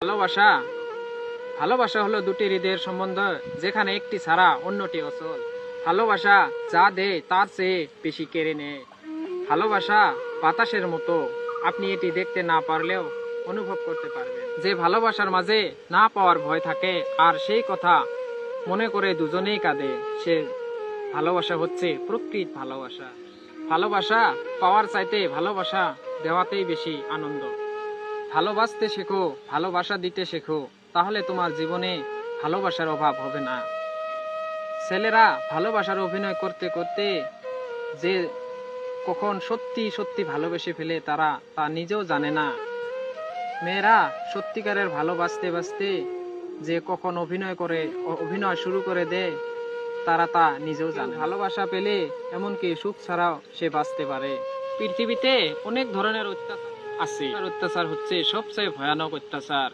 ভালোবাসা ভালোবাসা হলো দুটি হৃদয়ের সম্বন্ধ, যেখানে একটি ছাড়া অন্যটি অচল। ভালোবাসা যা দেয় তার চেয়ে বেশি কেড়ে নেয়। ভালোবাসা বাতাসের মতো, আপনি এটি দেখতে না পারলেও অনুভব করতে পারবেন। যে ভালোবাসার মাঝে না পাওয়ার ভয় থাকে আর সেই কথা মনে করে দুজনেই কাঁদে, সে ভালোবাসা হচ্ছে প্রকৃত ভালোবাসা। ভালোবাসা পাওয়ার চাইতে ভালোবাসা দেওয়াতেই বেশি আনন্দ। ভালোবাসতে শেখো, ভালোবাসা দিতে শেখো, তাহলে তোমার জীবনে ভালোবাসার অভাব হবে না। ছেলেরা ভালোবাসার অভিনয় করতে করতে যে কখন সত্যি সত্যি ভালোবেসে ফেলে তারা তা নিজেও জানে না। মেয়েরা সত্যিকারের ভালোবাসতে বাসতে যে কখন অভিনয় শুরু করে দেয় তারা তা নিজেও জানে। ভালোবাসা পেলে এমনকি সুখ ছাড়াও সে বাঁচতে পারে। পৃথিবীতে অনেক ধরনের অত্যাচার আছে, অত্যাচার হচ্ছে সবচেয়ে ভয়ানক অত্যাচার।